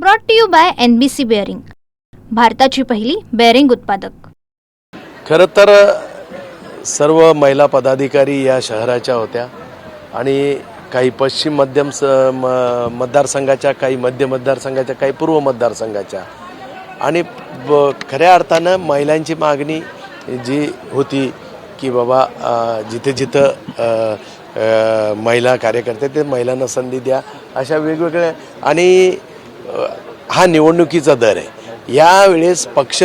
Brought to you by NBC bearing, भारताची पहिली bearing उत्पादक। खरं तर सर्व महिला पदाधिकारी या शहराच्या होत्या आणि काही पश्चिम मध्यम मतदारसंघाच्या, काही मध्य मतदारसंघाच्या, काही पूर्व मतदारसंघाच्या आणि खऱ्या अर्थानं महिलांची मागणी जी होती की बाबा जिथे जिथं महिला कार्यकर्ते ते महिलांना संधी द्या, अशा वेगवेगळ्या आणि हा निवडणुकीचा दर आहे। यावेळेस पक्ष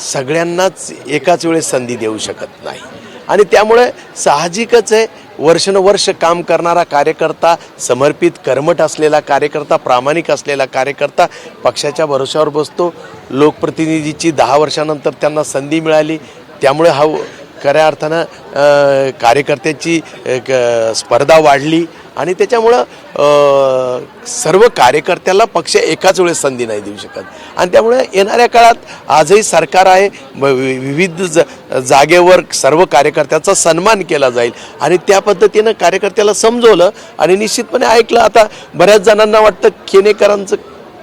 सगळ्यांनाच एकाच वेळेस संधी देऊ शकत नाही आणि त्यामुळे साहजिकच आहे वर्षानुवर्ष काम करणारा कार्यकर्ता, समर्पित कर्मठ असलेला कार्यकर्ता, प्रामाणिक असलेला कार्यकर्ता पक्षाच्या भरोश्यावर बसतो। लोकप्रतिनिधीची 10 वर्षानंतर त्यांना संधी मिळाली, त्यामुळे हा खऱ्या अर्थानं कार्यकर्त्याची स्पर्धा वाढली आणि त्याच्यामुळं सर्व कार्यकर्त्याला पक्ष एकाच वेळेस संधी नाही देऊ शकत आणि त्यामुळे येणाऱ्या काळात आजही सरकार आहे, विविध जागेवर सर्व कार्यकर्त्याचा सन्मान केला जाईल आणि त्या पद्धतीनं कार्यकर्त्याला समजवलं आणि निश्चितपणे ऐकलं। आता बऱ्याच जणांना वाटतं खेनेकरांचं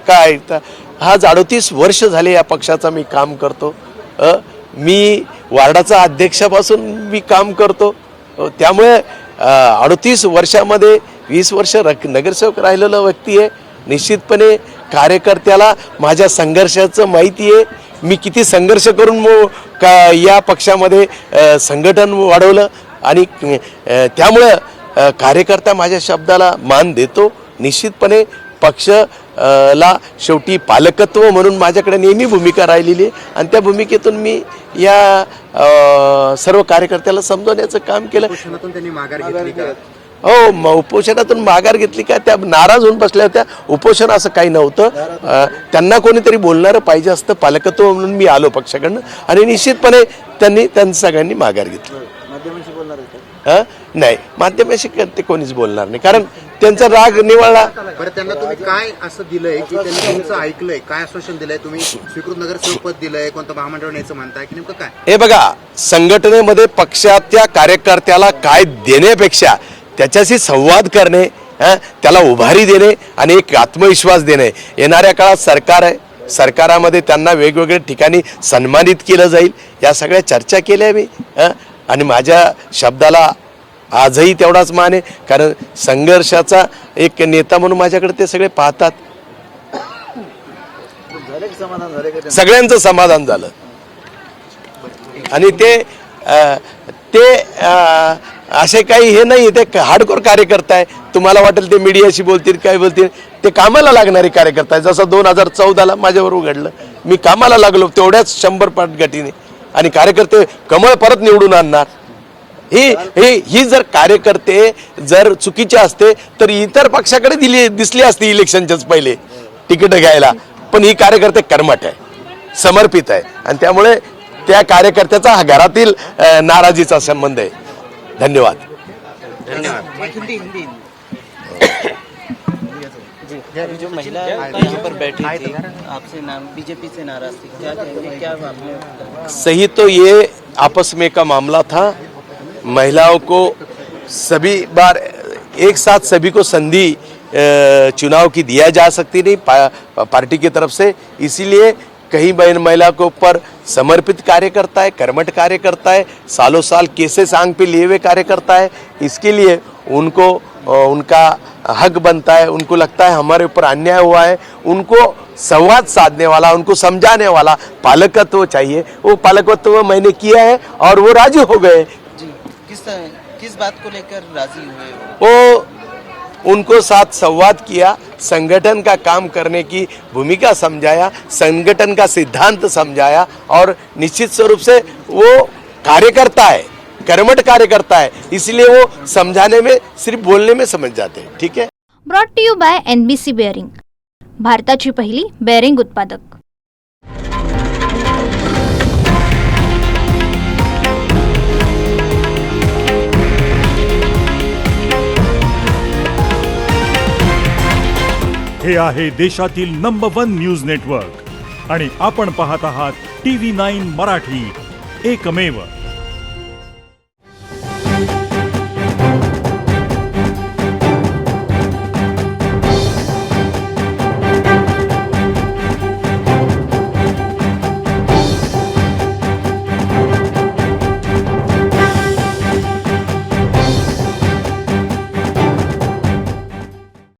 काय, तर हा 38 वर्ष झाले या पक्षाचा मी काम करतो, मी वार्डाचा अध्यक्षापासून मी काम करतो, त्यामुळे 38 वर्षामध्ये 20 वर्ष नगरसेवक राहिलेला व्यक्ती आहे। निश्चितपणे कार्यकर्त्याला माझ्या संघर्षाचं माहिती आहे, मी किती संघर्ष करून या पक्षामध्ये संघटन वाढवलं आणि त्यामुळं कार्यकर्ता माझ्या शब्दाला मान देतो। निश्चितपणे पक्ष ला शेवटी पालकत्व म्हणून माझ्याकडे नेहमी भूमिका राहिलेली आहे आणि त्या भूमिकेतून मी या सर्व कार्यकर्त्याला समजवण्याचं काम केलं। उपोषणातून त्यांनी माघार घेतली का? हो, उपोषणातून माघार घेतली का? त्या नाराज होऊन बसल्या होत्या। उपोषण असं काही नव्हतं, त्यांना कोणीतरी बोलणारं पाहिजे असतं, पालकत्व म्हणून मी आलो पक्षाकडनं आणि निश्चितपणे त्यांनी सगळ्यांनी माघार घेतली। माध्यमांशी बोलणार होते? नाही, माध्यमाशी ते कोणीच बोलणार नाही, कारण त्यांचा राग निवळला। बरं, त्यांना तुम्ही काय असं दिलंय की त्यांनी तुमचं ऐकलंय? काय आश्वासन दिलंय? तुम्ही स्वीकृत नगरसेवक पद दिलंय, कोणतं महामंडळ न्यायचं म्हणताय की नेमकं काय? हे बघा, संघटनेमध्ये पक्षाच्या कार्यकर्त्याला काय देण्यापेक्षा त्याच्याशी संवाद करणे, त्याला उभारी देणे आणि एक आत्मविश्वास देणे। येणाऱ्या काळात सरकार आहे, सरकारामध्ये त्यांना वेगवेगळ्या ठिकाणी सन्मानित केलं जाईल, या सगळ्या चर्चा केल्या मी आणि माझ्या शब्दाला आजही तेवढाच मान आहे, कारण संघर्षाचा एक नेता म्हणून माझ्याकडे ते सगळे पाहतात। सगळ्यांचं समाधान झालं आणि ते असे काही हे नाही, ते हार्डकोर कार्यकर्ता आहे। तुम्हाला वाटेल ते मीडियाशी बोलतील, काय बोलतील, ते कामाला लागणारे कार्यकर्ता आहे। जसं 2014ला माझ्यावर उघडलं, मी कामाला लागलो तेवढ्याच 100 पट गतीने आणि कार्यकर्ते कमळ परत निवडून आणणार। ही जर कार्यकर्ते जर चुकीचे असते तर इतर पक्षाकडे दिसली असती इलेक्शनच्याच पहिले तिकीट घ्यायला, पण ही कार्यकर्ते कर्मठ आहे, समर्पित आहे आणि त्यामुळे त्या कार्यकर्त्याचा हा घरातील नाराजीचा संबंध आहे। धन्यवाद। जो महिला यहाँ पर बैठी थी, आपसे बीजेपी से नाराज थी, क्या कहेंगे? क्या सही तो ये आपस में का मामला था, महिलाओं को सभी बार एक साथ सभी को संधि चुनाव की दिया जा सकती नहीं पार्टी की तरफ से, इसीलिए कई महिला के ऊपर समर्पित कार्यकर्ता है, कर्मठ कार्यकर्ता है, सालों साल केसेस आंग पे लिए हुए कार्यकर्ता है। इसके लिए उनको उनका हक बनता है, उनको लगता है हमारे ऊपर अन्याय हुआ है, उनको संवाद साधने वाला, उनको समझाने वाला पालकत्व चाहिए। वो पालकत्व मैंने किया है और वो राजी हो गए। किस बात को लेकर राजी हुए? वो उनको साथ संवाद किया, संगठन का काम करने की भूमिका समझाया, संगठन का सिद्धांत समझाया और निश्चित स्वरूप से वो कार्यकर्ता है, कर्मठ कार्यकर्ता है, इसलिए वो समझाने में, सिर्फ बोलने में समझ जाते हैं। ठीक है। Brought to you by NBC bearing, भारताची पहिली बेअरिंग उत्पादक। हे आहे देशातील नंबर 1 न्यूज नेटवर्क आणि आपण पाहत आहात TV9 मराठी, एकमेव।